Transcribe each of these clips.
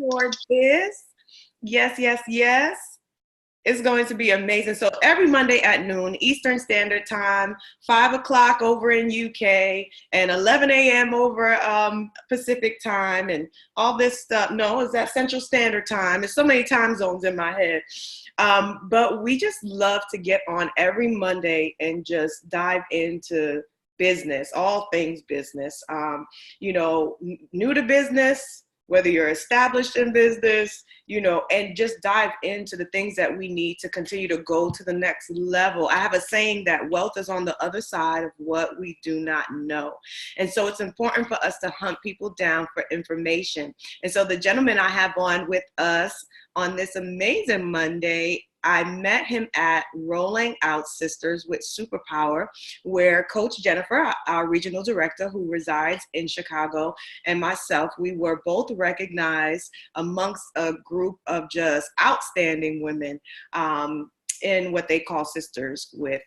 for this. Yes, yes, yes. It's going to be amazing. So every Monday at noon Eastern Standard Time, 5 o'clock over in UK, and 11 a.m. over Pacific Time, and all this stuff. No, is that Central Standard Time? There's so many time zones in my head. But we just love to get on every Monday and just dive into business, all things business. New to business, whether you're established in business, and just dive into the things that we need to continue to go to the next level. I have a saying that wealth is on the other side of what we do not know. And so it's important for us to hunt people down for information. And so the gentleman I have on with us on this amazing Monday, I met him at Rolling Out Sisters with Superpower, where Coach Jennifer, our regional director who resides in Chicago, and myself, we were both recognized amongst a group of just outstanding women in what they call Sisters with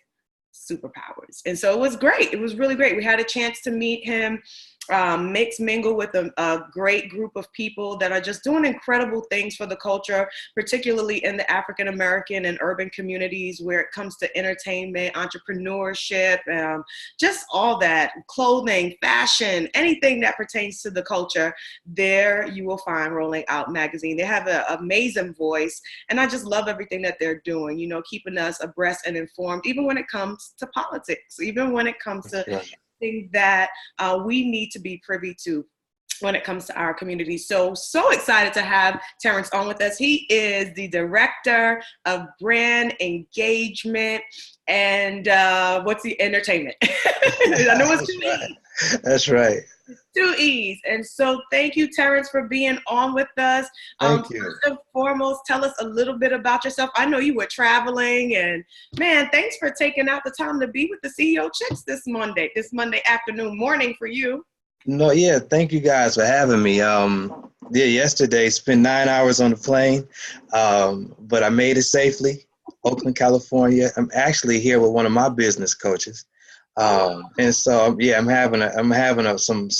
Superpowers. And so it was great. It was really great. We had a chance to meet him, mix mingle with a great group of people that are just doing incredible things for the culture, particularly in the African American and urban communities where it comes to entertainment, entrepreneurship, just all that, clothing, fashion, anything that pertains to the culture. There you will find Rolling Out Magazine. They have an amazing voice, and I just love everything that they're doing, keeping us abreast and informed, even when it comes to politics, even when it comes to that we need to be privy to when it comes to our community. So excited to have Terrance on with us. He is the director of brand engagement and entertainment. I know it's two E's. That's right. Two E's. And so thank you, Terrance, for being on with us. Thank you. First and foremost, tell us a little bit about yourself. I know you were traveling, and man, thanks for taking out the time to be with the CEO Chicks this Monday afternoon, morning for you. No, yeah, thank you guys for having me. Yesterday spent 9 hours on the plane, but I made it safely. Oakland, California. I'm actually here with one of my business coaches. And so, yeah, I'm having some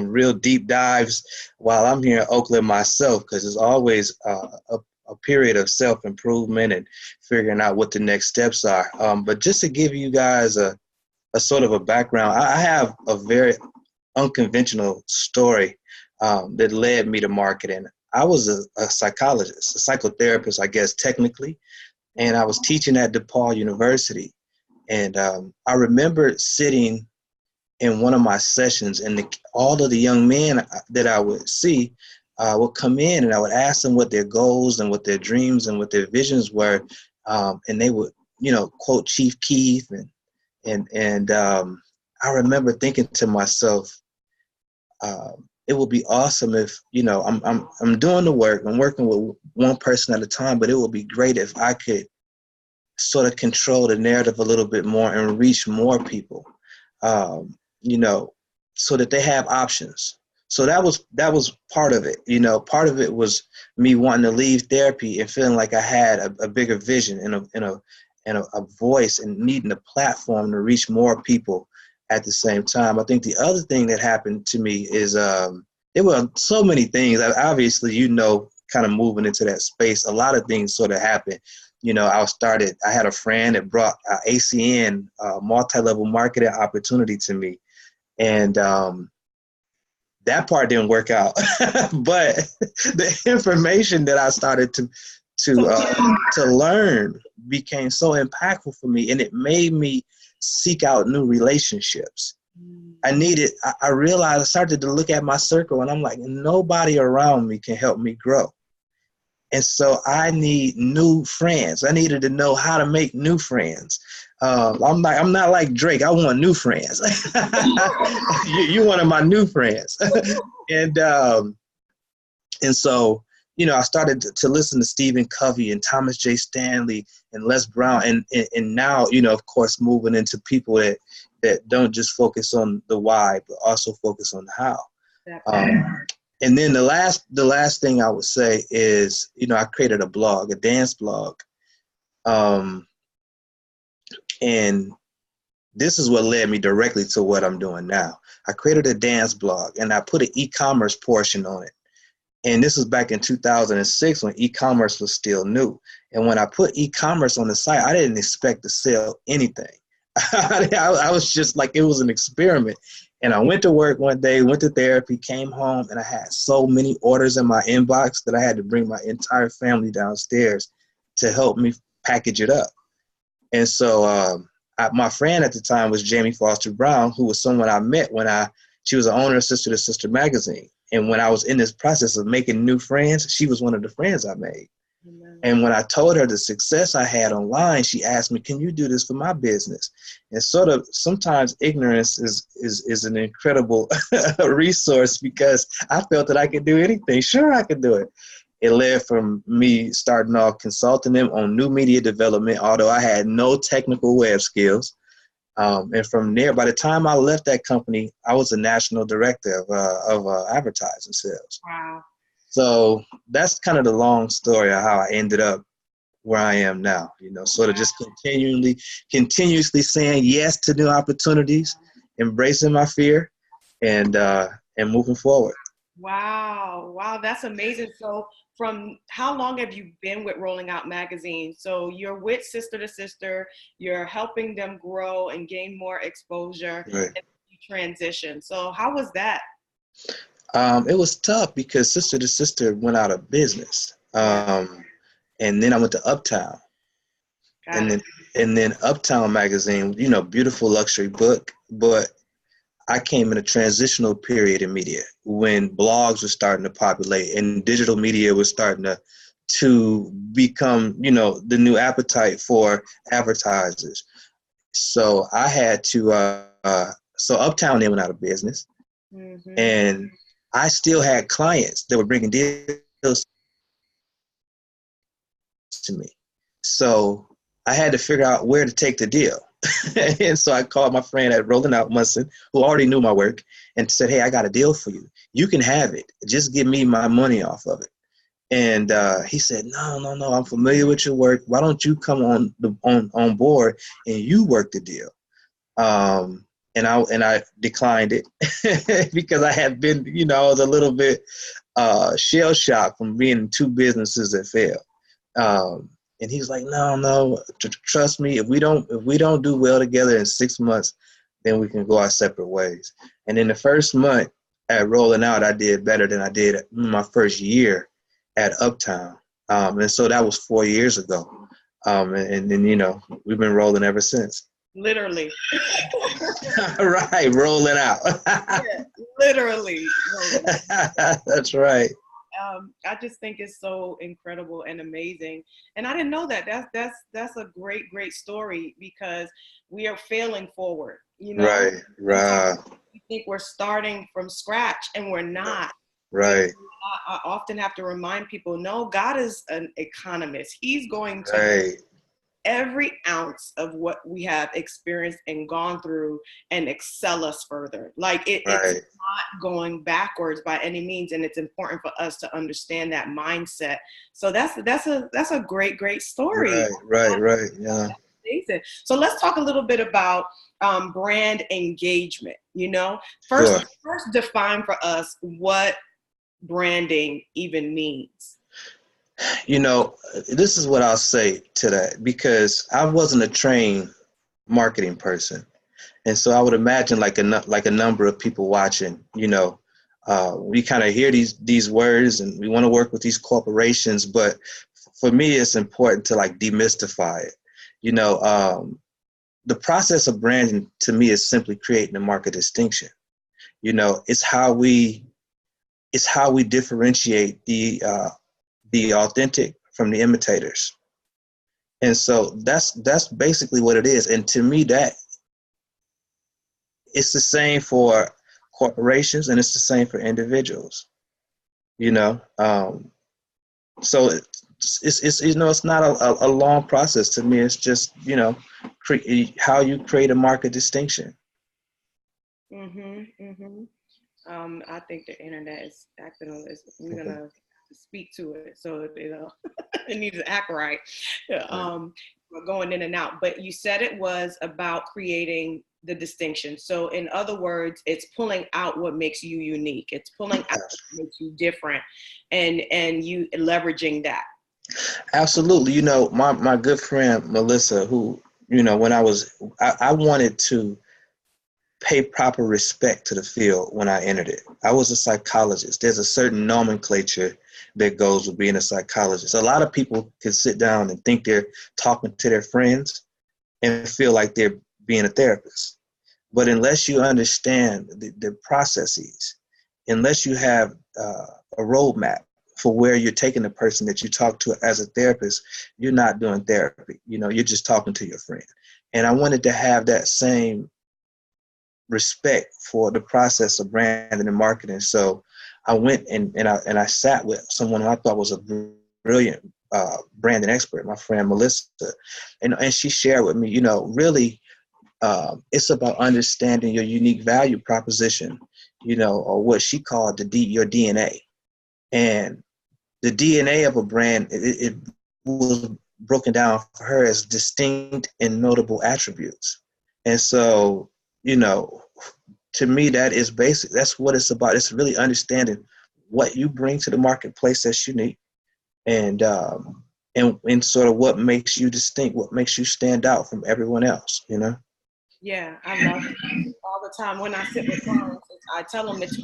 real deep dives while I'm here in Oakland myself, because there's always a period of self-improvement and figuring out what the next steps are. But just to give you guys a sort of a background, I have a very unconventional story that led me to marketing. I was a psychologist, a psychotherapist, I guess, technically, and I was teaching at DePaul University. And I remember sitting in one of my sessions, and all of the young men that I would see would come in, and I would ask them what their goals and what their dreams and what their visions were. And they would, quote Chief Keef. And I remember thinking to myself, it would be awesome if, I'm doing the work, I'm working with one person at a time, but it would be great if I could sort of control the narrative a little bit more and reach more people, so that they have options. So that was part of it. Part of it was me wanting to leave therapy and feeling like I had a bigger vision and a voice and needing a platform to reach more people at the same time. I think the other thing that happened to me is there were so many things. Obviously, kind of moving into that space, a lot of things sort of happened. I had a friend that brought ACN, multi-level marketing opportunity to me. And that part didn't work out. But the information that I started to learn became so impactful for me, and it made me seek out new relationships. I realized, I started to look at my circle, and I'm like, nobody around me can help me grow. And so I need new friends. I needed to know how to make new friends. I'm not like Drake. I want new friends. You're one of my new friends. And so, I started to listen to Stephen Covey and Thomas J. Stanley and Les Brown. And now, of course, moving into people that don't just focus on the why, but also focus on the how. And then the last thing I would say is, I created a blog, a dance blog. And this is what led me directly to what I'm doing now. I created a dance blog, and I put an e-commerce portion on it. And this was back in 2006 when e-commerce was still new. And when I put e-commerce on the site, I didn't expect to sell anything. I was just like, it was an experiment. And I went to work one day, went to therapy, came home, and I had so many orders in my inbox that I had to bring my entire family downstairs to help me package it up. And so my friend at the time was Jamie Foster Brown, who was someone I met she was the owner of Sister to Sister magazine. And when I was in this process of making new friends, she was one of the friends I made. Amen. And when I told her the success I had online, she asked me, can you do this for my business? And sort of sometimes ignorance is an incredible resource, because I felt that I could do anything. Sure, I could do it. It led from me starting off consulting them on new media development, although I had no technical web skills. And from there, by the time I left that company, I was a national director of advertising sales. Wow. So that's kind of the long story of how I ended up where I am now, sort of just continuously saying yes to new opportunities, embracing my fear, and moving forward. Wow, that's amazing. So from how long have you been with Rolling Out Magazine? So you're with Sister to Sister, you're helping them grow and gain more exposure, right. And you transition. So how was that? It was tough because Sister to Sister went out of business. And then I went to Uptown. And then Uptown magazine, beautiful luxury book, but I came in a transitional period in media when blogs were starting to populate and digital media was starting to become, the new appetite for advertisers. So I had to, so Uptown then went out of business. Mm-hmm. And I still had clients that were bringing deals to me. So I had to figure out where to take the deal. And so I called my friend at Rolling Out Munson, who already knew my work, and said, hey, I got a deal for you. You can have it. Just give me my money off of it. And he said, no, I'm familiar with your work. Why don't you come on board and you work the deal? And I declined it because I had been, I was a little bit shell shocked from being in two businesses that failed. And he's like, no, trust me. If we don't do well together in 6 months, then we can go our separate ways. And in the first month at Rolling Out, I did better than I did in my first year at Uptown. And so that was 4 years ago. And then, we've been rolling ever since. Literally. Right, rolling out. Yeah, literally. That's right. I just think it's so incredible and amazing, and I didn't know that. That's a great story, because we are failing forward. Right. We think we're starting from scratch, and we're not. Right. I often have to remind people, no, God is an economist. He's going to every ounce of what we have experienced and gone through and excel us further. Like it's not going backwards by any means. And it's important for us to understand that mindset. So that's a great story. Right. Yeah. Amazing. So let's talk a little bit about brand engagement. First define for us what branding even means. This is what I'll say to that, because I wasn't a trained marketing person. And so I would imagine like a number of people watching, we kind of hear these words and we want to work with these corporations. But for me, it's important to like demystify it. The process of branding to me is simply creating a market distinction. It's how we differentiate the authentic from the imitators. And so that's basically what it is. And to me, that it's the same for corporations and it's the same for individuals, so it's not a long process. To me, it's just, how you create a market distinction. I think the internet is acting, we're going to speak to it. So, it needs to act right. Going in and out. But you said it was about creating the distinction. So in other words, it's pulling out what makes you unique. It's pulling out what makes you different, and you leveraging that. Absolutely. You know, my good friend Melissa, who, you know, when I wanted to pay proper respect to the field when I entered it. I was a psychologist. There's a certain nomenclature that goes with being a psychologist. A lot of people can sit down and think they're talking to their friends and feel like they're being a therapist. But unless you understand the processes, unless you have a roadmap for where you're taking the person that you talk to as a therapist, you're not doing therapy. You know, you're just talking to your friend. And I wanted to have that same respect for the process of branding and marketing. So I went and I sat with someone who I thought was a brilliant branding expert, my friend Melissa, and she shared with me, you know, really it's about understanding your unique value proposition, you know, or what she called your DNA. And the DNA of a brand, it was broken down for her as distinct and notable attributes. And so, you know, to me, that is basic. That's what it's about. It's really understanding what you bring to the marketplace that's unique, and sort of what makes you distinct, what makes you stand out from everyone else, you know? Yeah, I love it. All the time when I sit with clients, I tell them it's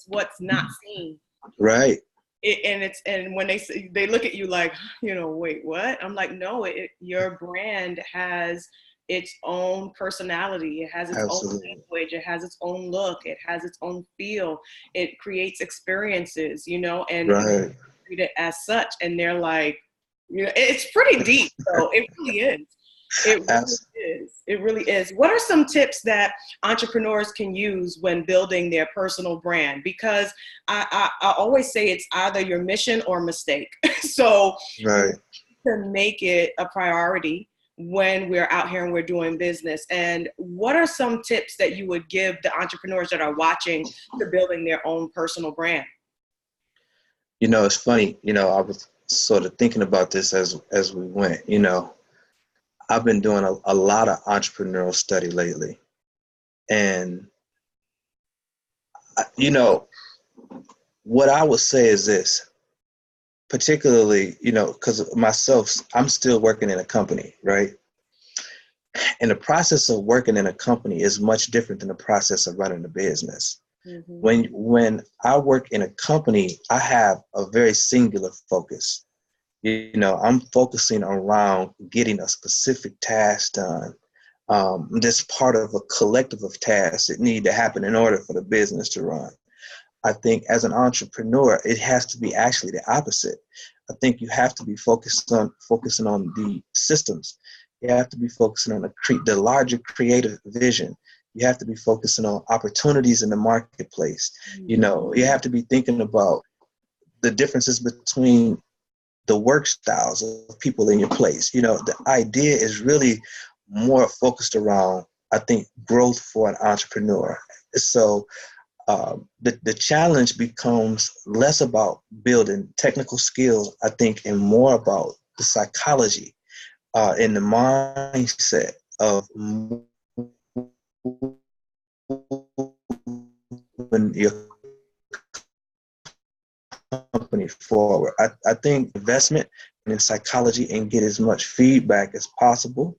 what's not seen. Right. And when they look at you like, you know, wait, what? I'm like, no, your brand has its own personality. It has its own language. It has its own look. It has its own feel. It creates experiences, you know, and Right. treat it as such. And they're like, you know, it's pretty deep. So it really is. It really is. It really is. What are some tips that entrepreneurs can use when building their personal brand? Because I always say it's either your mission or mistake. So right. to make it a priority when we're out here and we're doing business. And what are some tips that you would give the entrepreneurs that are watching to building their own personal brand? You know, it's funny, you know, I was sort of thinking about this as we went, you know. I've been doing a lot of entrepreneurial study lately. And, you know, what I would say is this, particularly, you know, because myself, I'm still working in a company, right? And the process of working in a company is much different than the process of running a business. Mm-hmm. When I work in a company, I have a very singular focus. You know, I'm focusing around getting a specific task done. That's part of a collective of tasks that need to happen in order for the business to run. I think as an entrepreneur, it has to be actually the opposite. I think you have to be focusing on the systems. You have to be focusing on the larger creative vision. You have to be focusing on opportunities in the marketplace. You know, you have to be thinking about the differences between the work styles of people in your place. You know, the idea is really more focused around, I think, growth for an entrepreneur. So the challenge becomes less about building technical skills, I think, and more about the psychology and the mindset of when your company forward. I think investment in psychology and get as much feedback as possible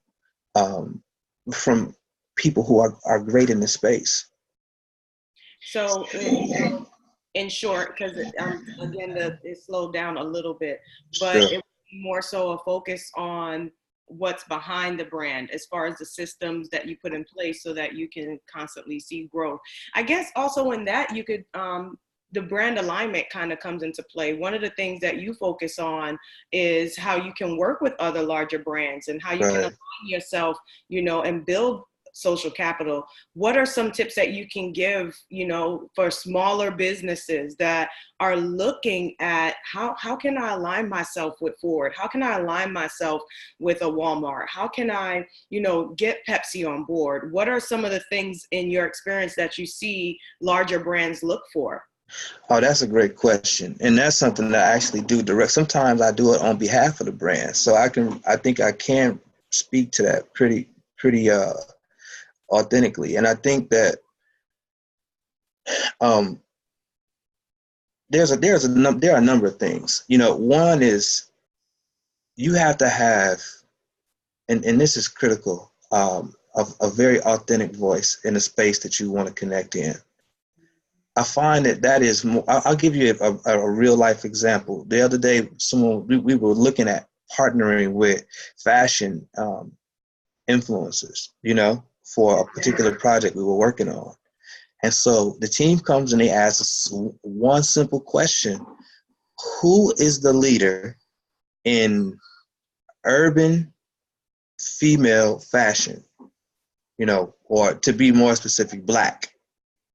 from people who are great in this space. So in short, because again, it slowed down a little bit, but it would be more so a focus on what's behind the brand as far as the systems that you put in place so that you can constantly see growth. I guess also in that you could, the brand alignment kind of comes into play. One of the things that you focus on is how you can work with other larger brands and how you can align yourself, you know, and build social capital. What are some tips that you can give, you know, for smaller businesses that are looking at how can I align myself with Ford? How can I align myself with a Walmart? How can I, you know, get Pepsi on board? What are some of the things in your experience that you see larger brands look for? Oh, that's a great question. And that's something that I actually do direct. Sometimes I do it on behalf of the brand. So I think I can speak to that pretty authentically. And I think that um, there are a number of things. One is you have to have, and this is critical, of a very authentic voice in a space that you want to connect in. I find that is more. I'll give you a real life example. The other day, we were looking at partnering with fashion influencers, for a particular project we were working on. And so the team comes and they ask us one simple question: who is the leader in urban female fashion? Or to be more specific, Black.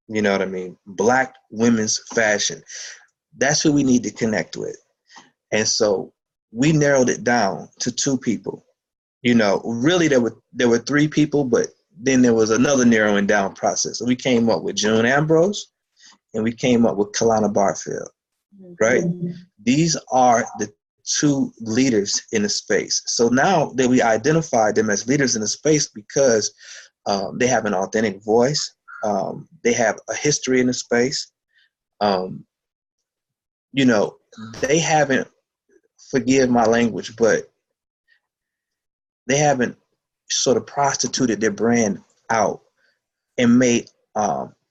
You know what I mean? Black women's fashion. That's who we need to connect with. And so we narrowed it down to 2 people. Really there were 3 people, but then there was another narrowing down process. So we came up with June Ambrose and we came up with Kalana Barfield, right? Mm-hmm. These are the 2 leaders in the space. So now that we identified them as leaders in the space because they have an authentic voice, they have a history in the space, they haven't, forgive my language, but they haven't sort of prostituted their brand out and made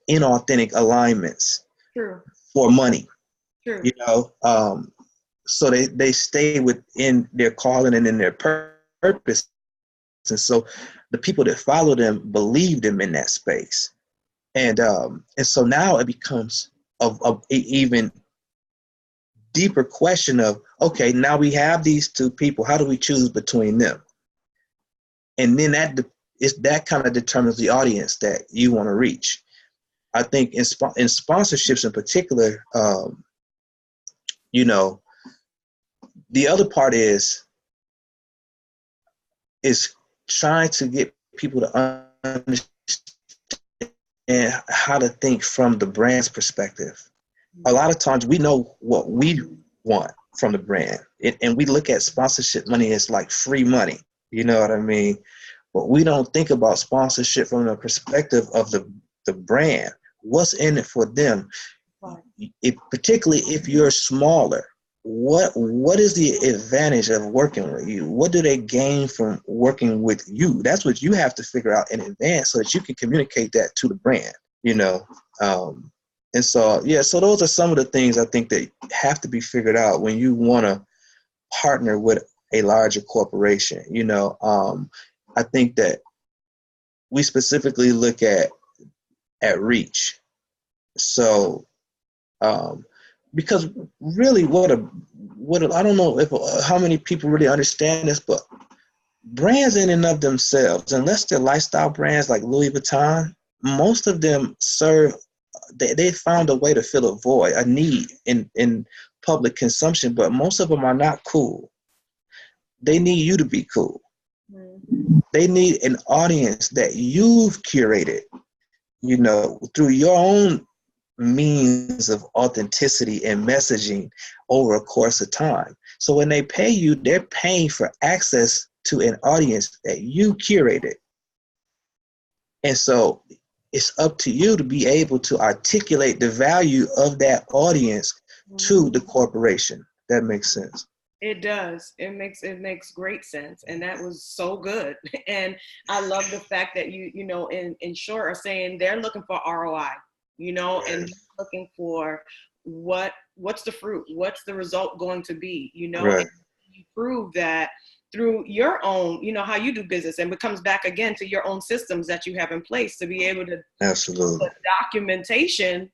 inauthentic alignments. True. For money. True. So they stay within their calling and in their purpose. And so the people that follow them believe them in that space. And so now it becomes a even deeper question of, okay, now we have these 2 people. How do we choose between them? And then that kind of determines the audience that you want to reach. I think in sponsorships in particular, the other part is trying to get people to understand how to think from the brand's perspective. A lot of times we know what we want from the brand, and we look at sponsorship money as like free money. You know what I mean? But we don't think about sponsorship from the perspective of the brand. What's in it for them? Particularly if you're smaller, what is the advantage of working with you? What do they gain from working with you? That's what you have to figure out in advance so that you can communicate that to the brand, And so, so those are some of the things I think that have to be figured out when you want to partner with a larger corporation. I think that we specifically look at reach. So, because really what I don't know how many people really understand this, but brands in and of themselves, unless they're lifestyle brands like Louis Vuitton, most of them they found a way to fill a void, a need in public consumption, but most of them are not cool. They need you to be cool. Mm-hmm. They need an audience that you've curated, through your own means of authenticity and messaging over a course of time. So when they pay you, they're paying for access to an audience that you curated. And so it's up to you to be able to articulate the value of that audience to the corporation. That makes sense. It does. It makes great sense. And that was so good. And I love the fact that you in short are saying they're looking for ROI, and looking for what's the fruit? What's the result going to be? Right. And you prove that through your own, how you do business, and it comes back again to your own systems that you have in place to be able to absolutely documentation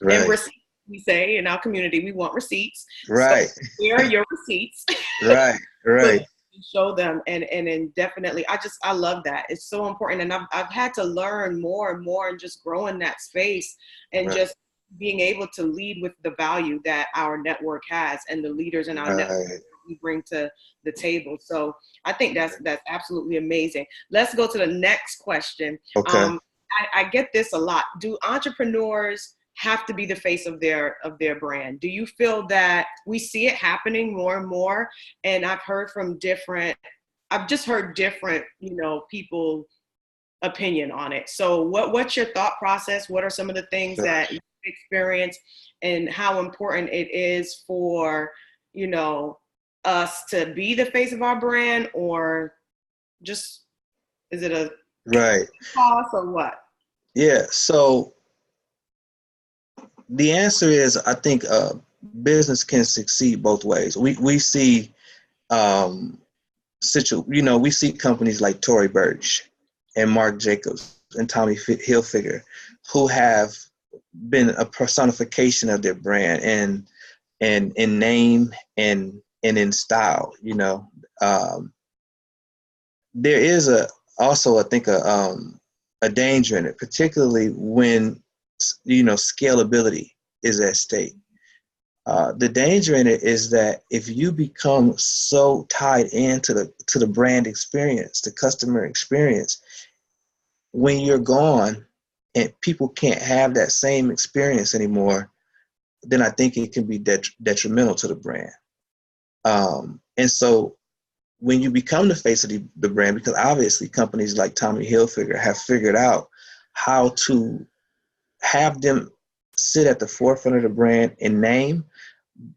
right. And receipts. We say in our community, we want receipts. Right. So here are your receipts. Right. Right. Show them and definitely I love that. It's so important, and I've had to learn more and more and just grow in that space and right. just being able to lead with the value that our network has and the leaders in our network we bring to the table. So I think that's absolutely amazing. Let's go to the next question. Okay. I get this a lot. Do entrepreneurs have to be the face of their brand? Do you feel that we see it happening more and more? And I've just heard different, people opinion on it. So what's your thought process? What are some of the things that you've experienced, and how important it is for, you know, us to be the face of our brand, or just, is it a Right. cost or what? Yeah. So the answer is, I think business can succeed both ways. We see we see companies like Tory Burch and Marc Jacobs and Tommy Hilfiger who have been a personification of their brand and in name and in style. There is also, I think, a danger in it, particularly when scalability is at stake. The danger in it is that if you become so tied into the brand experience, the customer experience, when you're gone and people can't have that same experience anymore, then I think it can be detrimental to the brand. And so when you become the face of the brand, because obviously companies like Tommy Hilfiger have figured out how to have them sit at the forefront of the brand in name,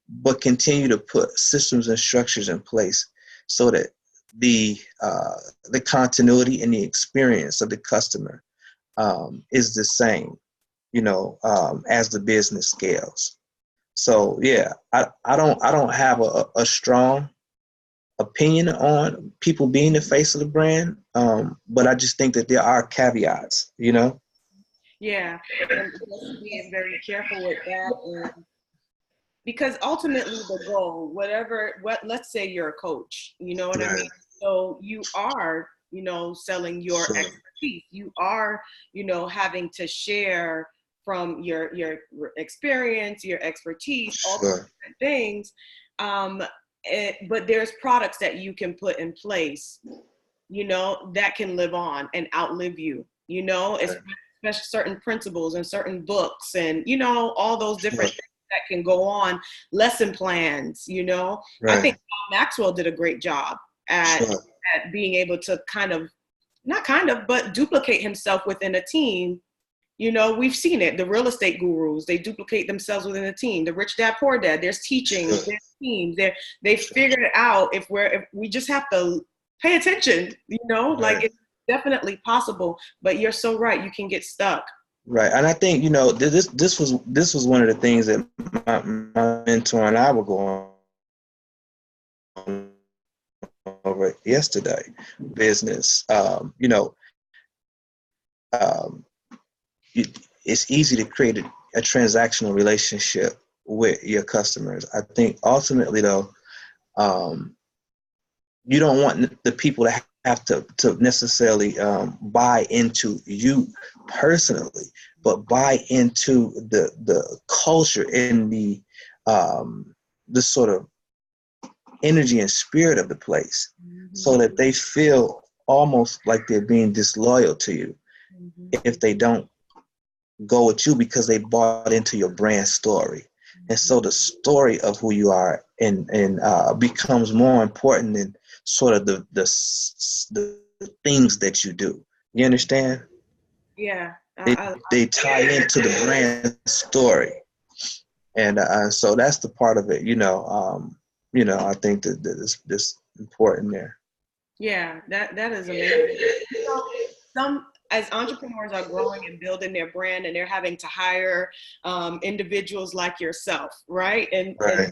but continue to put systems and structures in place so that the continuity and the experience of the customer is the same, as the business scales. So yeah, I don't have a strong opinion on people being the face of the brand, but I just think that there are caveats, Yeah, and just being very careful with that, and because ultimately the goal, let's say you're a coach, you know what I Right. mean? So you are, selling your Sure. expertise. You are, having to share from your experience, your expertise, all those Sure. different things. But there's products that you can put in place, that can live on and outlive you, especially certain principles and certain books and, all those different Sure. things that can go on, lesson plans, I think Right. Maxwell did a great job at, Sure. at being able to but duplicate himself within a team. We've seen it. The real estate gurus, they duplicate themselves within a team. The Rich Dad Poor Dad, there's teachings, Sure. there's teams. They figured it out. If we just have to pay attention, like Right. it's definitely possible. But you're so right. You can get stuck. Right. And I think, this was one of the things that my mentor and I were going over yesterday. Business. Um, it's easy to create a transactional relationship with your customers. I think ultimately, though, you don't want the people to have to necessarily buy into you personally, but buy into the culture and the sort of energy and spirit of the place, so that they feel almost like they're being disloyal to you if they don't go with you because they bought into your brand story. And so the story of who you are and becomes more important than sort of the things that you do. You understand? Yeah. They tie into the brand story, and so that's the part of it. I think that this important there. Yeah, that is amazing. Some as entrepreneurs are growing and building their brand, and they're having to hire individuals like yourself, right? And and Right.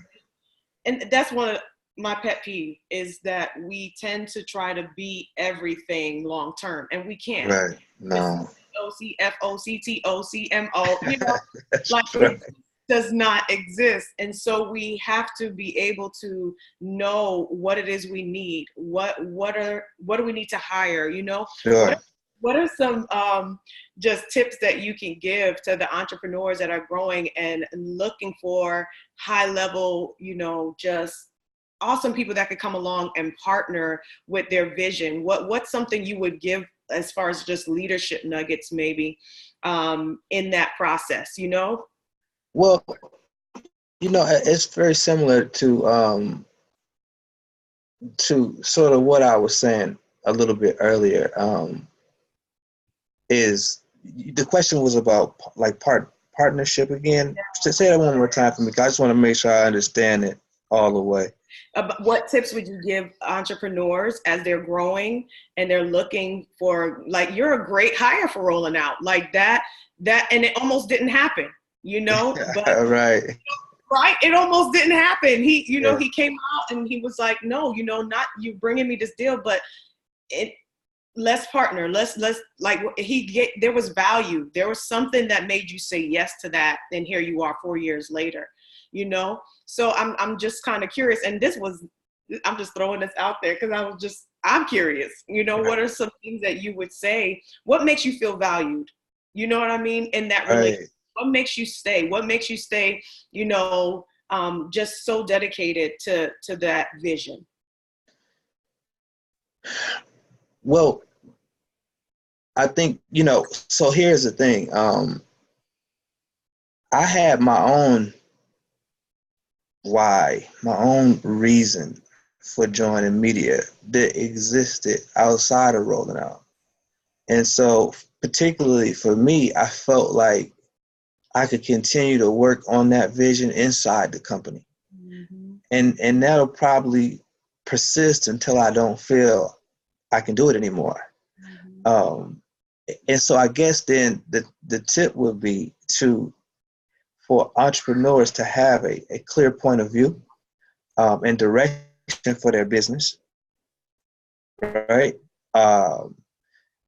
and that's one of my pet peeve is that we tend to try to be everything long term, and we can't. Right. This No. OCFOCTOCMO, That's like right. it does not exist. And so we have to be able to know what it is we need. What do we need to hire? What Sure. what are some just tips that you can give to the entrepreneurs that are growing and looking for high level, just awesome people that could come along and partner with their vision? What's something you would give as far as just leadership nuggets, maybe in that process? Well, it's very similar to sort of what I was saying a little bit earlier. is the question was about like partnership again. Say that one more time for me, 'cause I just want to make sure I understand it all the way. What tips would you give entrepreneurs as they're growing and they're looking for, like, you're a great hire for rolling out like that, and it almost didn't happen, but Right. right, it almost didn't happen. Yeah. He came out and he was like, no, not you bringing me this deal, but it, let's partner. Let's like there was value. There was something that made you say yes to that. And here you are 4 years later, So I'm just kind of curious. And I'm just throwing this out there because I'm curious, what are some things that you would say? What makes you feel valued? You know what I mean? In that relationship, Right. what makes you stay? What makes you stay, just so dedicated to that vision? Well, I think, so here's the thing. I had my own why, my own reason for joining media that existed outside of rolling out. And so particularly for me, I felt like I could continue to work on that vision inside the company. Mm-hmm. And that'll probably persist until I don't feel I can do it anymore. Mm-hmm. And so I guess then the tip would be for entrepreneurs to have a clear point of view and direction for their business, right?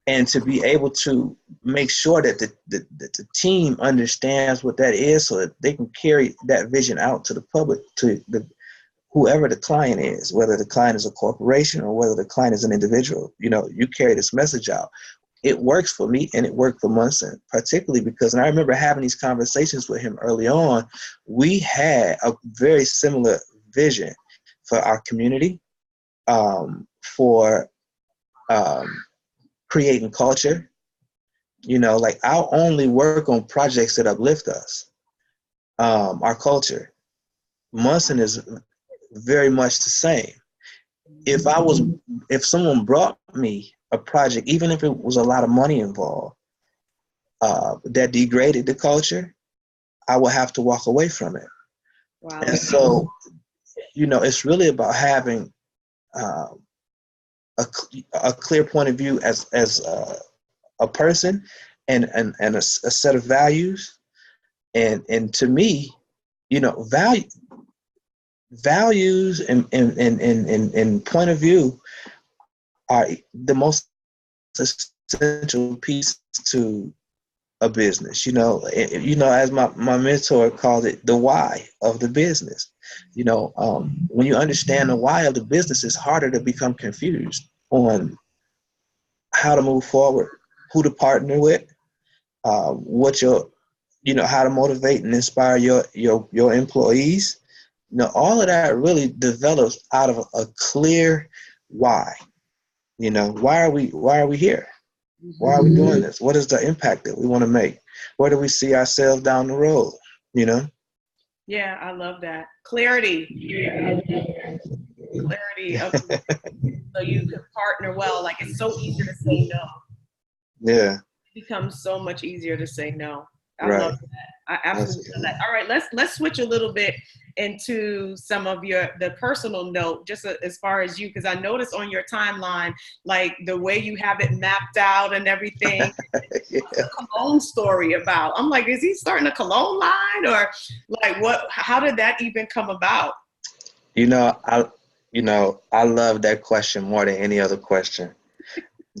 And to be able to make sure that the team understands what that is so that they can carry that vision out to the public, to whoever the client is, whether the client is a corporation or whether the client is an individual. You carry this message out. It works for me and it worked for Munson, particularly because, and I remember having these conversations with him early on, we had a very similar vision for our community, for creating culture. Like I'll only work on projects that uplift us, our culture. Munson is very much the same. If someone brought me a project, even if it was a lot of money involved, that degraded the culture, I would have to walk away from it. Wow. And so, it's really about having a clear point of view as a person and a set of values. And to me, values and point of view are the most essential piece to a business. As my mentor called it, the why of the business. When you understand the why of the business, it's harder to become confused on how to move forward, who to partner with, how to motivate and inspire your employees. All of that really develops out of a clear why. Why are we here? Why are we doing this? What is the impact that we want to make? Where do we see ourselves down the road? Yeah, I love that. Clarity. Clarity of so you can partner well. Like, it's so easy to say no. Yeah. It becomes so much easier to say no. I Right. love that. I absolutely love that. All right, let's switch a little bit into some of the personal note, just as far as you, because I noticed on your timeline, like the way you have it mapped out and everything. Yeah. A cologne story about. I'm like, is he starting a cologne line, or like what? How did that even come about? I love that question more than any other question.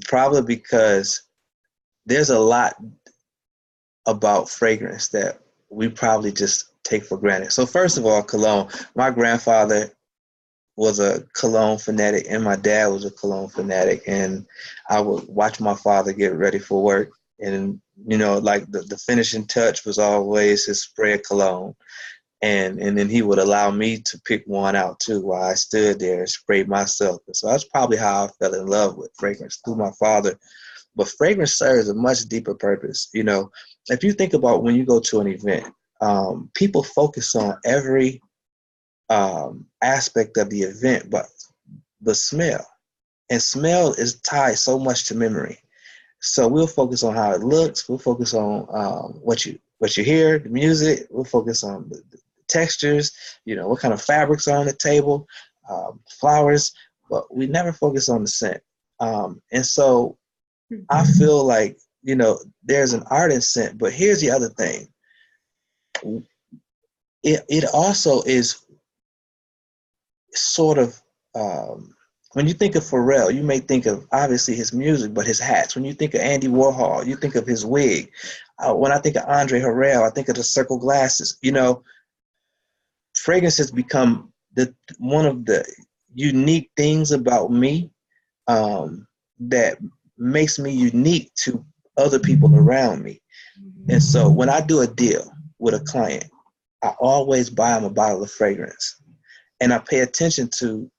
Probably because there's a lot about fragrance that we probably just take for granted. So first of all, cologne. My grandfather was a cologne fanatic and my dad was a cologne fanatic, and I would watch my father get ready for work, and like the finishing touch was always his spray of cologne, and then he would allow me to pick one out too while I stood there and sprayed myself. And so that's probably how I fell in love with fragrance, through my father. But fragrance serves a much deeper purpose. If you think about when you go to an event, people focus on every aspect of the event, but the smell. And smell is tied so much to memory. So we'll focus on how it looks. We'll focus on what you hear, the music. We'll focus on the textures. What kind of fabrics are on the table, flowers. But we never focus on the scent. And so I feel like there's an art in scent. But here's the other thing. It also is sort of when you think of Pharrell, you may think of obviously his music, but his hats. When you think of Andy Warhol, you think of his wig. When I think of Andre Harrell, I think of the circle glasses. Fragrance has become one of the unique things about me that makes me unique to other people around me. And so when I do a deal with a client, I always buy them a bottle of fragrance. And I pay attention to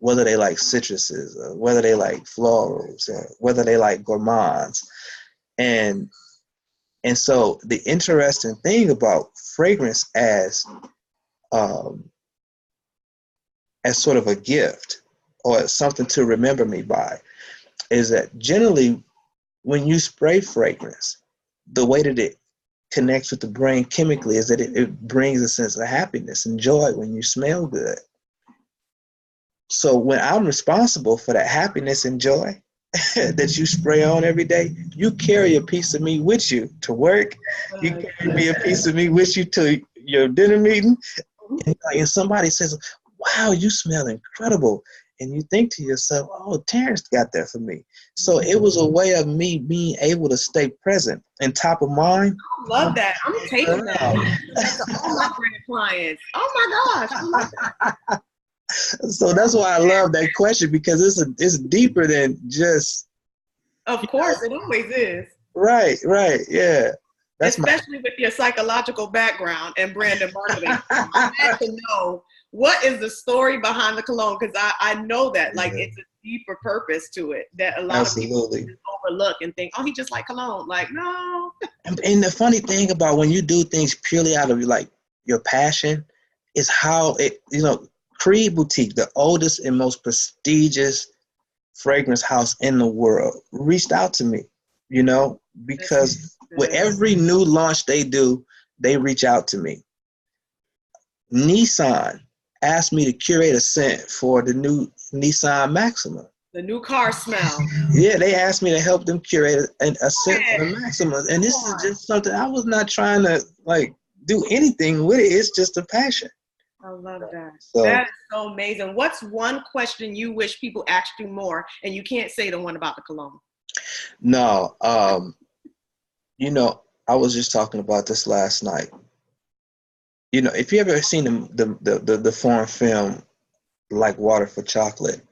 whether they like citruses, or whether they like florals, or whether they like gourmands. And so the interesting thing about fragrance as sort of a gift or something to remember me by is that generally when you spray fragrance, the way that it connects with the brain chemically is that it brings a sense of happiness and joy when you smell good. So when I'm responsible for that happiness and joy that you spray on every day, you carry a piece of me with you to work. You carry me a piece of me with you to your dinner meeting. And somebody says, wow, you smell incredible. And you think to yourself, oh, Terrance got that for me. So it was a way of me being able to stay present and top of mind. I love that. I'm taking that. That's all my brand clients. Oh my gosh, I love that. So that's why I love that question, because it's deeper than just. Of course, it always is. Right, yeah. Especially with your psychological background and brand and marketing. I have to know what is the story behind the cologne, because I know that it's a deeper purpose to it that a lot of people just overlook and think, oh, he just like cologne. Like, no. And the funny thing about when you do things purely out of your passion is how it, Creed Boutique, the oldest and most prestigious fragrance house in the world, reached out to me, because with every new launch they do, they reach out to me. Nissan asked me to curate a scent for the new Nissan Maxima. The new car smell. Yeah, they asked me to help them curate a scent for the Maxima. And this is just something I was not trying to do anything with it. It's just a passion. I love that. So, that is so amazing. What's one question you wish people asked you more and you can't say the one about the cologne? No. I was just talking about this last night. If you ever seen the foreign film Like Water for Chocolate,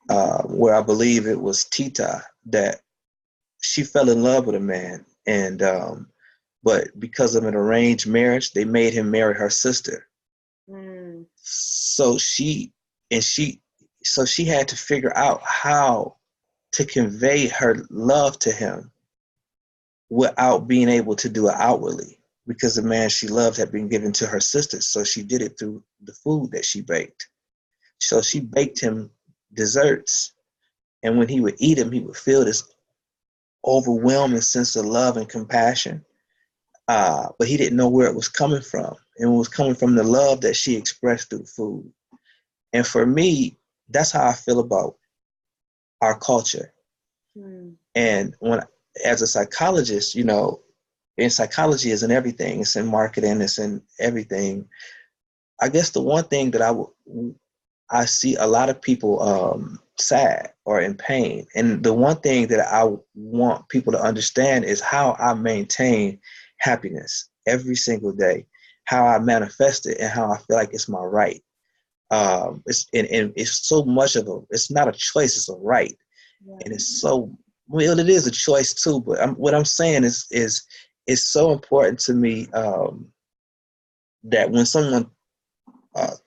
where I believe it was Tita that she fell in love with a man, and but because of an arranged marriage, they made him marry her sister. So she had to figure out how to convey her love to him without being able to do it outwardly, because the man she loved had been given to her sister. So she did it through the food that she baked. So she baked him desserts, and when he would eat them, he would feel this overwhelming sense of love and compassion. But he didn't know where it was coming from. And it was coming from the love that she expressed through food. And for me, that's how I feel about our culture. And as a psychologist, and psychology is in everything. It's in marketing. It's in everything. I guess the one thing that I see a lot of people sad or in pain. And the one thing that I want people to understand is how I maintain happiness every single day, how I manifest it, and how I feel like it's my right. It's so much of it's not a choice, it's a right. Yeah. And it's so, well, it is a choice too, but what I'm saying is it's so important to me that when someone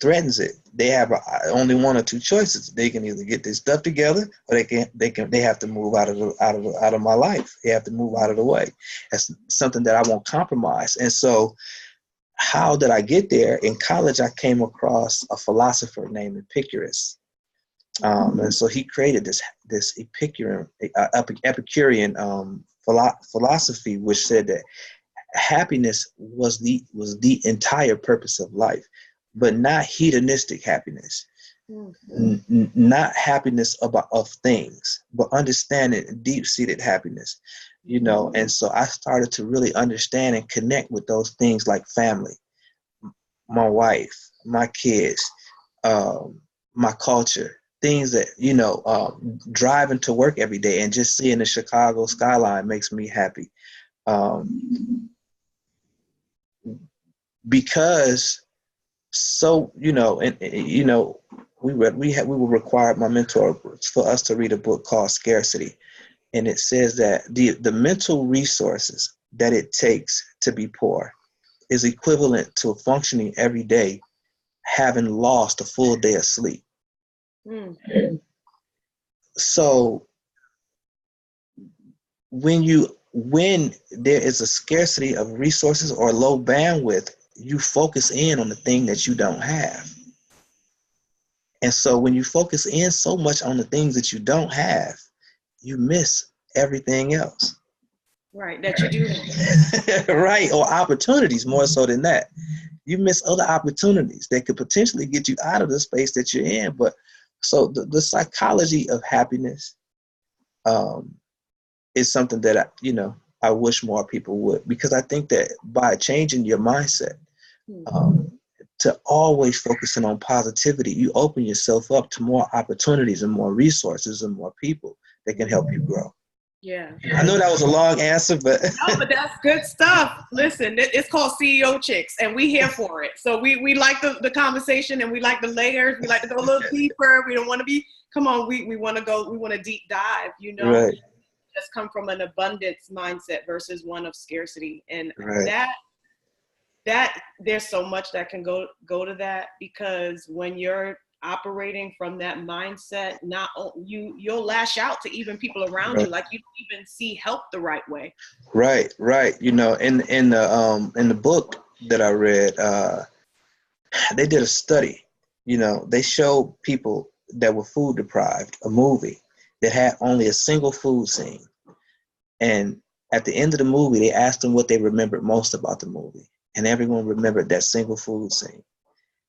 threatens it, they have only one or two choices. They can either get this stuff together, or they have to move out of my life. They have to move out of the way. That's something that I won't compromise. And so, how did I get there? In college, I came across a philosopher named Epicurus, And so he created this Epicurean philosophy, which said that happiness was the entire purpose of life, but not hedonistic happiness, not happiness of things, but understanding deep-seated happiness, And so I started to really understand and connect with those things like family, my wife, my kids, my culture, things that, driving to work every day and just seeing the Chicago skyline makes me happy. Because we were required, my mentor, for us to read a book called Scarcity. And it says that the mental resources that it takes to be poor is equivalent to functioning every day having lost a full day of sleep. So when there is a scarcity of resources or low bandwidth, you focus in on the thing that you don't have. And so when you focus in so much on the things that you don't have, you miss everything else. Right, that you do. Right, or opportunities more so than that. You miss other opportunities that could potentially get you out of the space that you're in. But so the psychology of happiness is something that I wish more people would, because I think that by changing your mindset to always focusing on positivity, you open yourself up to more opportunities and more resources and more people that can help you grow. Yeah. I know that was a long answer, but no, but that's good stuff. Listen, it's called CEO Chicks, and we here for it. So we like the conversation, and we like the layers. We like to go a little deeper. We don't want to be. Come on, we want to go. We want to deep dive. Right. Just come from an abundance mindset versus one of scarcity, and right. that there's so much that can go to that, because when you're operating from that mindset, you'll lash out to even people around you, like you don't even see help the right way. Right. In the book that I read, they did a study. They showed people that were food deprived a movie that had only a single food scene, and at the end of the movie, they asked them what they remembered most about the movie, and everyone remembered that single food scene.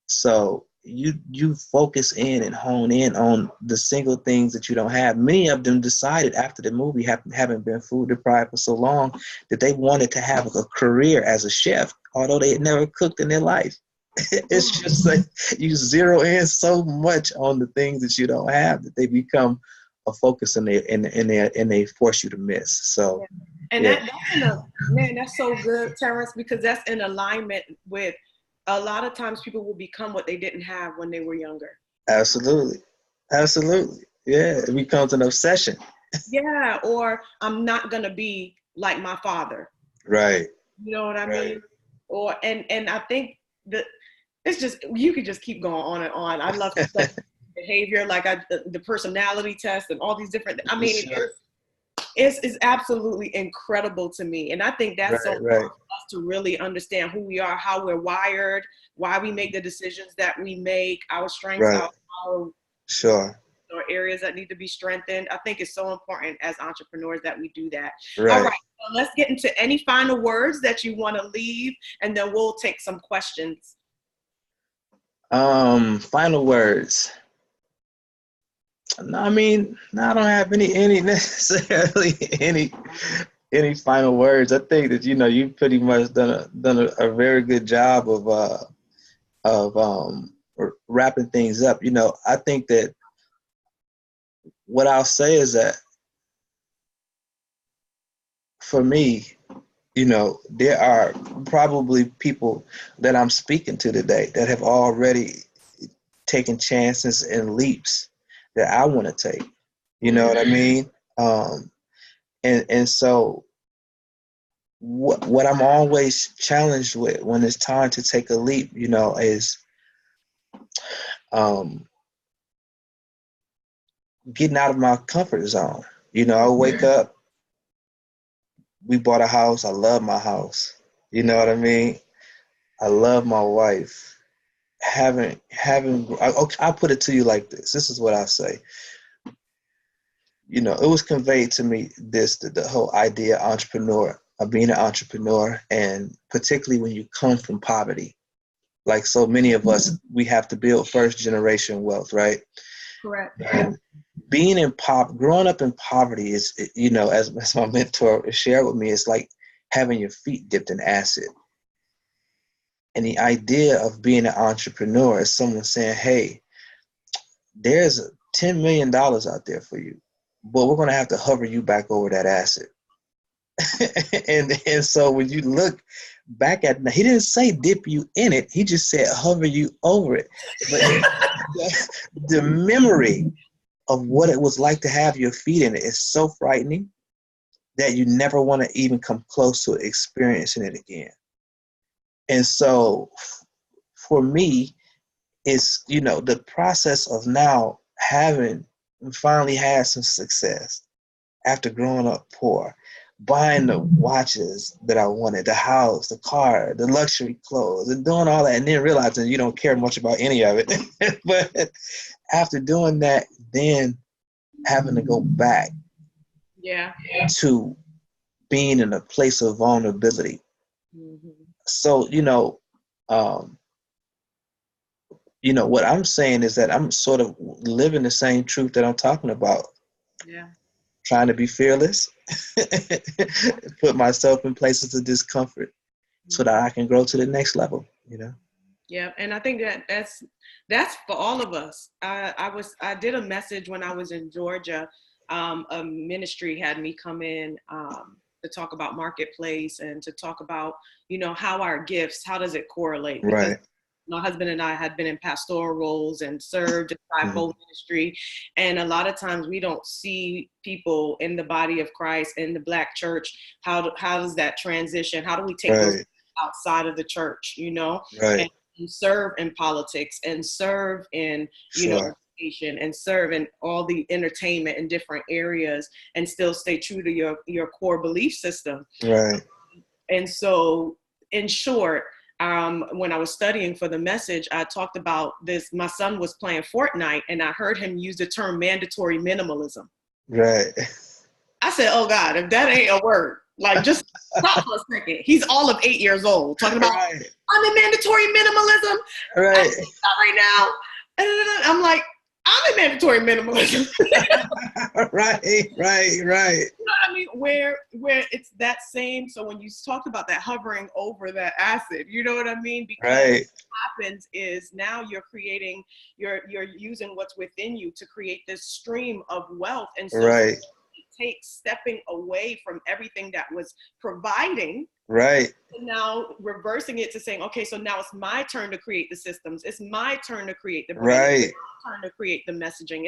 So you focus in and hone in on the single things that you don't have. Many of them decided after the movie, having been food deprived for so long, that they wanted to have a career as a chef, although they had never cooked in their life. It's just like you zero in so much on the things that you don't have that they become a focus and they force you to miss. So, and that's so good, Terrance, because that's in alignment with a lot of times people will become what they didn't have when they were younger. Absolutely. Yeah, it becomes an obsession. Yeah, or I'm not gonna be like my father. Right. You know what I mean? Or and I think that it's just, you could just keep going on and on. I love to study behavior, like the personality test and all these different. I mean, it's absolutely incredible to me, and I think that's so important for us to really understand who we are, how we're wired, why we make the decisions that we make, our strengths, our or areas that need to be strengthened. I think it's so important as entrepreneurs that we do that. All right, so let's get into any final words that you want to leave, and then we'll take some questions. Final words. No, I mean, I don't have any necessarily any final words. I think that you've pretty much done a very good job of wrapping things up. I think that what I'll say is that for me, there are probably people that I'm speaking to today that have already taken chances and leaps that I want to take. You know what I mean? And so what I'm always challenged with when it's time to take a leap, is getting out of my comfort zone. I wake up, we bought a house. I love my house. You know what I mean? I love my wife. I'll put it to you like this. This is what I say. You know, it was conveyed to me the whole idea of being an entrepreneur, and particularly when you come from poverty. Like so many of us, we have to build first generation wealth, right? Correct. And growing up in poverty is, you know, as my mentor shared with me, it's like having your feet dipped in acid. And the idea of being an entrepreneur is someone saying, hey, there's $10 million out there for you, but we're going to have to hover you back over that acid. and so when you look back at, he didn't say dip you in it, he just said hover you over it. But the memory of what it was like to have your feet in it is so frightening that you never want to even come close to experiencing it again. And so for me, it's, you know, the process of now having finally had some success after growing up poor, buying the watches that I wanted, the house, the car, the luxury clothes, and doing all that, and then realizing you don't care much about any of it. But after doing that, then having to go back to being in a place of vulnerability. Mm-hmm. So, what I'm saying is that I'm sort of living the same truth that I'm talking about. Yeah. Trying to be fearless, put myself in places of discomfort so that I can grow to the next level, you know? Yeah, and I think that's for all of us. I did a message when I was in Georgia. A ministry had me come in to talk about marketplace and to talk about, how our gifts, how does it correlate? Because right. My husband and I had been in pastoral roles and served in fivefold ministry. And a lot of times we don't see people in the body of Christ, in the Black church. How does that transition? How do we take those outside of the church, Right. And serve in politics and serve in, education and serve in all the entertainment in different areas and still stay true to your core belief system. Right. And so, in short, when I was studying for the message, I talked about this. My son was playing Fortnite and I heard him use the term mandatory minimalism. Right. I said, oh God, if that ain't a word, like just stop for a second. He's all of 8 years old talking about, I'm in mandatory minimalism. Right. Right now. And I'm like, I'm in mandatory minimalism. Right. You know what I mean? Where it's that same. So when you talk about that hovering over that acid, you know what I mean? Because what happens is now you're using what's within you to create this stream of wealth. And so it takes stepping away from everything that was providing. Right. And now reversing it to saying, okay, so now it's my turn to create the systems. It's my turn to create the brand. It's my turn to create the messaging.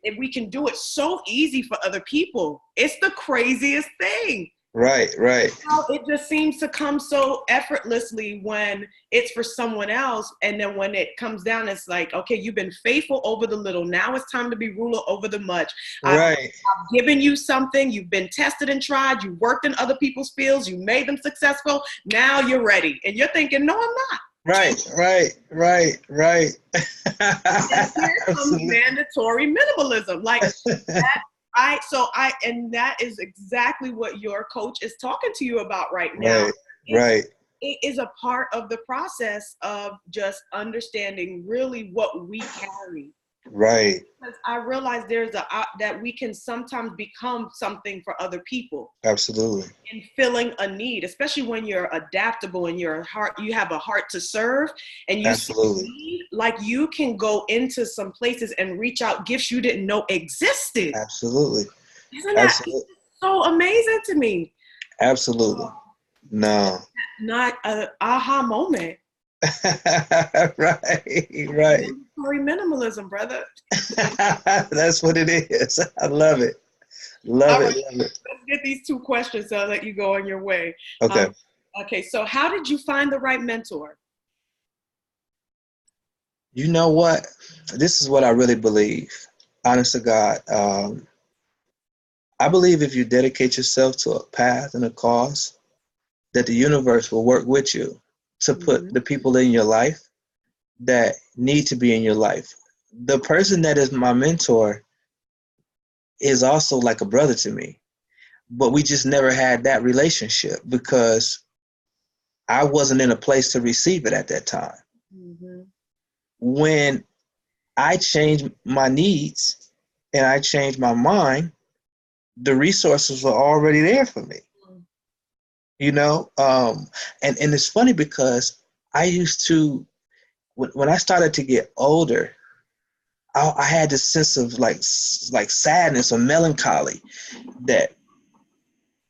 And we can do it so easy for other people. It's the craziest thing. Right. It just seems to come so effortlessly when it's for someone else. And then when it comes down, it's like, okay, you've been faithful over the little. Now it's time to be ruler over the much. I've given you something. You've been tested and tried. You worked in other people's fields. You made them successful. Now you're ready. And you're thinking, no, I'm not. Right. And here comes mandatory minimalism. Like that. And that is exactly what your coach is talking to you about right now. It is a part of the process of just understanding really what we carry. Right. Because I realize that we can sometimes become something for other people. Absolutely. And filling a need, especially when you're adaptable and you have a heart to serve, and you see a need, like you can go into some places and reach out gifts you didn't know existed. Absolutely. Isn't that so amazing to me? Absolutely. No. Not an aha moment. Right. Mandatory minimalism, brother. That's what it is. I love it. Love it. Let's get these 2 questions so I'll let you go on your way. Okay. Okay, so how did you find the right mentor? You know what? This is what I really believe. Honest to God. I believe if you dedicate yourself to a path and a cause, that the universe will work with you to put the people in your life that need to be in your life. The person that is my mentor is also like a brother to me, but we just never had that relationship because I wasn't in a place to receive it at that time. Mm-hmm. When I changed my needs and I changed my mind, the resources were already there for me. You know, and it's funny because I used to, when I started to get older, I had this sense of like sadness or melancholy that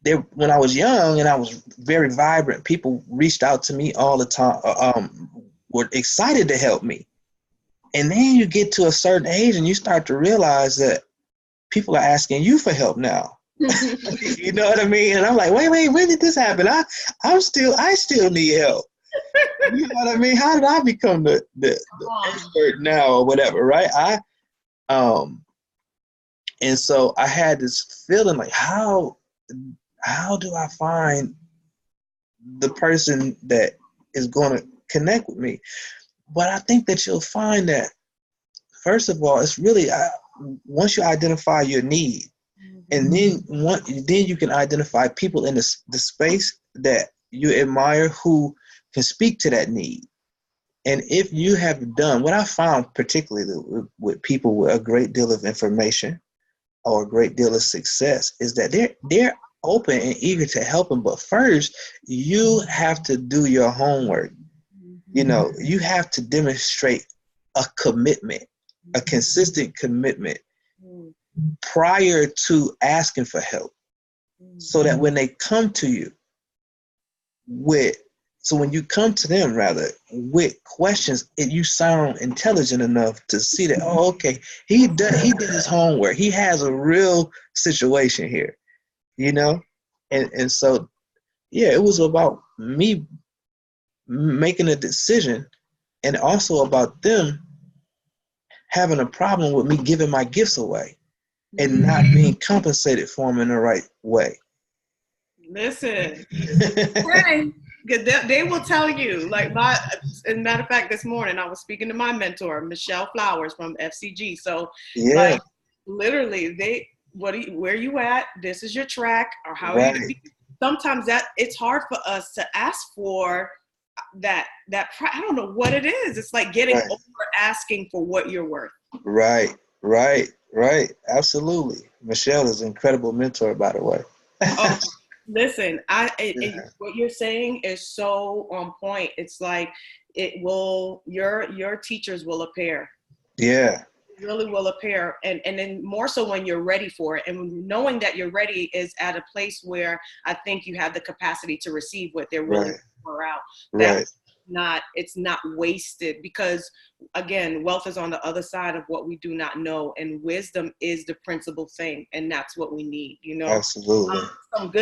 there, when I was young and I was very vibrant, people reached out to me all the time, were excited to help me. And then you get to a certain age and you start to realize that people are asking you for help now. You know what I mean? And I'm like, wait, when did this happen? I still need help. You know what I mean? How did I become the expert now or whatever, right? And so I had this feeling like, how do I find the person that is going to connect with me? But I think that you'll find that, first of all, it's really once you identify your need, and then you can identify people in the space that you admire who can speak to that need. And if you have done what I found, particularly with people with a great deal of information or a great deal of success, is that they're open and eager to help them. But first, you have to do your homework. You know, you have to demonstrate a commitment, a consistent commitment prior to asking for help, so that when they come to you when you come to them rather with questions, you sound intelligent enough to see that, oh, okay, he did his homework. He has a real situation here, you know? And so, yeah, it was about me making a decision, and also about them having a problem with me giving my gifts away and not being compensated for them in the right way. Listen, they will tell you, like as a matter of fact, this morning I was speaking to my mentor, Michelle Flowers from FCG. So Yeah. like literally where you at? This is your track, or how are you? Sometimes that it's hard for us to ask for that I don't know what it is. It's like getting over asking for what you're worth. Right. Absolutely. Michelle is an incredible mentor, by the way. Oh, listen, what you're saying is so on point. It's like your teachers will appear. Yeah. It really will appear. And then more so when you're ready for it. And knowing that you're ready is at a place where I think you have the capacity to receive what they're willing to pour out. It's not wasted, because again, wealth is on the other side of what we do not know, and wisdom is the principal thing, and that's what we need, you know. Absolutely.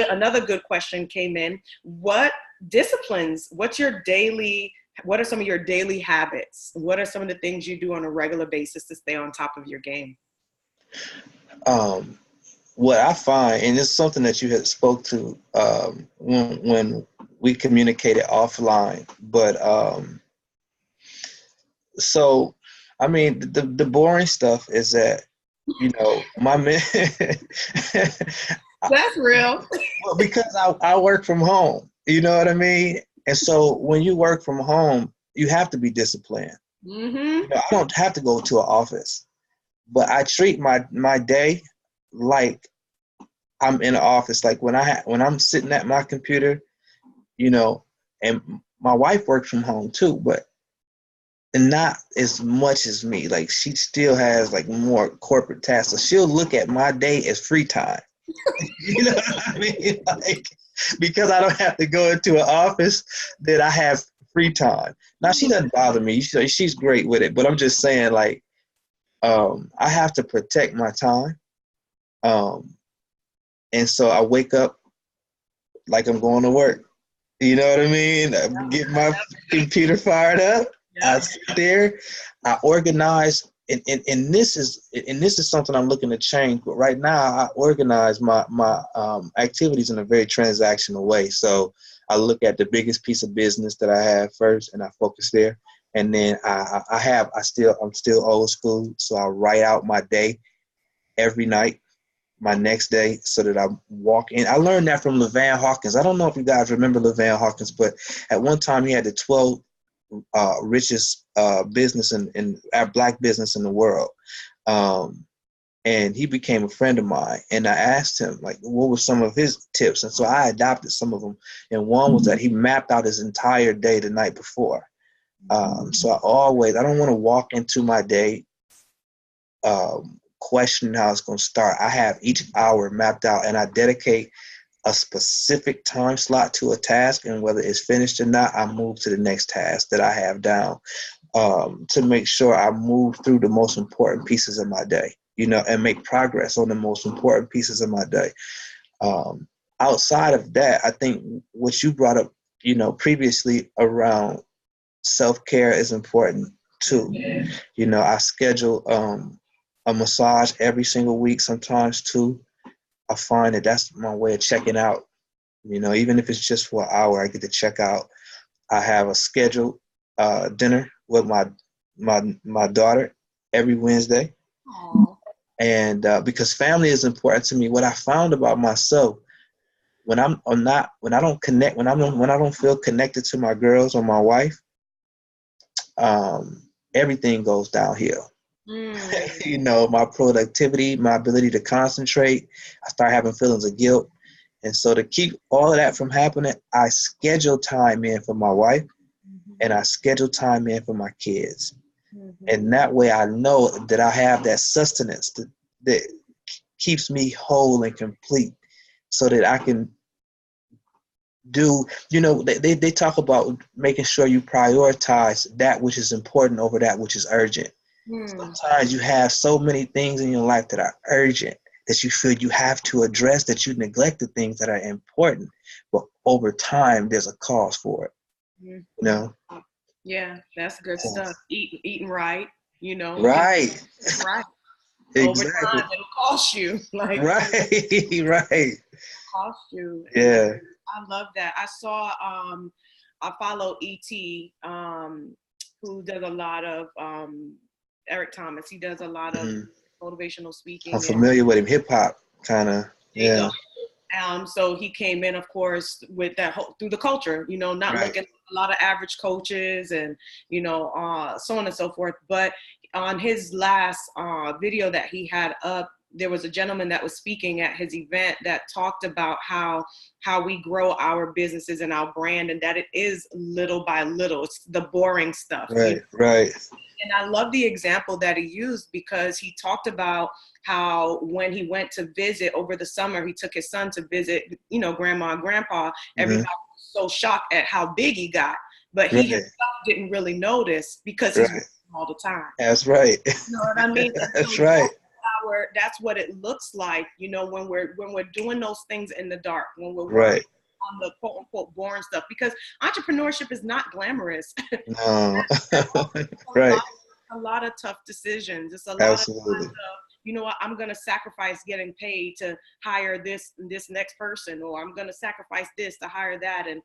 Another good question came in. What are some of your daily habits? What are some of the things you do on a regular basis to stay on top of your game? What I find, and it's something that you had spoke to when we communicated offline, but so I mean the boring stuff is that, you know, my man. That's real. Well, because I work from home, you know what I mean? And so when you work from home, you have to be disciplined. Mm-hmm. You know, I don't have to go to an office, but I treat my day like I'm in an office. Like when I'm sitting at my computer, you know, and my wife works from home too, but not as much as me. Like she still has like more corporate tasks, so she'll look at my day as free time. You know what I mean? Like, because I don't have to go into an office, that I have free time. Now she doesn't bother me. She's great with it, but I'm just saying, like, I have to protect my time. And so I wake up like I'm going to work. You know what I mean? I get my computer fired up. I sit there. I organize, and this is something I'm looking to change. But right now, I organize my activities in a very transactional way. So I look at the biggest piece of business that I have first, and I focus there. And then I'm still old school, so I write out my day every night, my next day, so that I walk in. I learned that from LeVan Hawkins. I don't know if you guys remember LeVan Hawkins, but at one time he had the 12 richest business in black business in the world. And he became a friend of mine. And I asked him, like, what were some of his tips? And so I adopted some of them. And one was that he mapped out his entire day the night before. So I don't want to walk into my day questioning how it's going to start. I have each hour mapped out, and I dedicate a specific time slot to a task, and whether it's finished or not, I move to the next task that I have down, to make sure I move through the most important pieces of my day, and make progress on the most important pieces of my day. Outside of that, I think what you brought up, previously around self-care is important too. I schedule a massage every single week, sometimes two. I find that that's my way of checking out. Even if it's just for an hour, I get to check out. I have a scheduled dinner with my daughter every Wednesday. Aww. And because family is important to me, what I found about myself, when I don't feel connected to my girls or my wife, everything goes downhill. My productivity, my ability to concentrate, I start having feelings of guilt. And so to keep all of that from happening, I schedule time in for my wife, and I schedule time in for my kids. And that way I know that I have that sustenance that keeps me whole and complete, so that I can do, they talk about making sure you prioritize that which is important over that which is urgent. Sometimes you have so many things in your life that are urgent that you feel you have to address, that you neglect the things that are important. But over time, there's a cause for it. Yeah, that's good stuff. Eating right, Right. Right. Exactly. Over time, it'll cost you. Right. Cost you. Yeah. I love that. I saw. I follow ET, who does a lot of Eric Thomas. He does a lot of motivational speaking. I'm familiar with him. Hip hop, kind of. Yeah. So he came in, of course, with that through the culture, not looking at a lot of average coaches and, so on and so forth. But on his last video that he had up, there was a gentleman that was speaking at his event that talked about how we grow our businesses and our brand, and that it is little by little. It's the boring stuff. Right. And I love the example that he used, because he talked about how when he went to visit over the summer, he took his son to visit, grandma and grandpa. Everybody was so shocked at how big he got, but he himself didn't really notice, because he's working all the time. That's right. You know what I mean? That's right. That's what it looks like, when we're doing those things in the dark, when we're working on the quote unquote boring stuff, because entrepreneurship is not glamorous. No. A lot of tough decisions. It's a lot Absolutely. of you know what, I'm going to sacrifice getting paid to hire this next person, or I'm going to sacrifice this to hire that. And,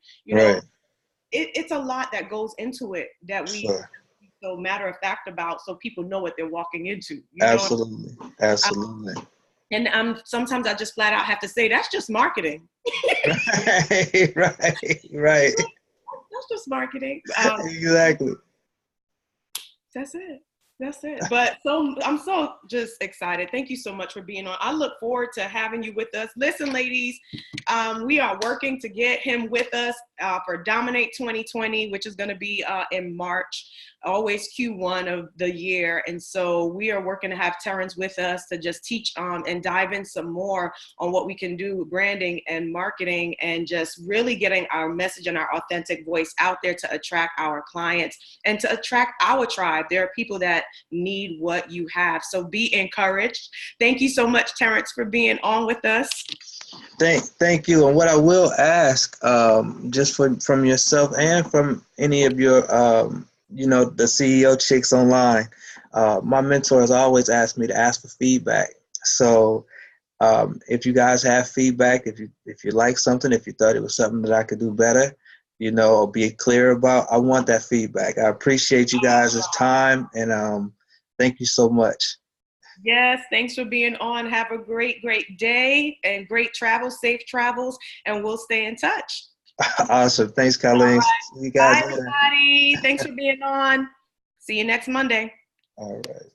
it's a lot that goes into it that we so matter of fact about, so people know what they're walking into. Absolutely. And sometimes I just flat out have to say, that's just marketing. Right. That's just marketing. Exactly. That's it. But I'm so just excited. Thank you so much for being on. I look forward to having you with us. Listen, ladies, we are working to get him with us for Dominate 2020, which is going to be in March, always Q1 of the year. And so we are working to have Terrance with us to just teach and dive in some more on what we can do with branding and marketing, and just really getting our message and our authentic voice out there to attract our clients and to attract our tribe. There are people that need what you have. So be encouraged. Thank you so much, Terrance, for being on with us. Thank you. And what I will ask, just from yourself and from any of your, the CEO chicks online, my mentors always ask me to ask for feedback. So if you guys have feedback, if you like something, if you thought it was something that I could do better, or be clear about. I want that feedback. I appreciate you guys' time, and thank you so much. Yes, thanks for being on. Have a great, great day and great travels, safe travels, and we'll stay in touch. Awesome. Thanks, Coleen. See you Bye, guys later. everybody. Thanks for being on. See you next Monday. All right.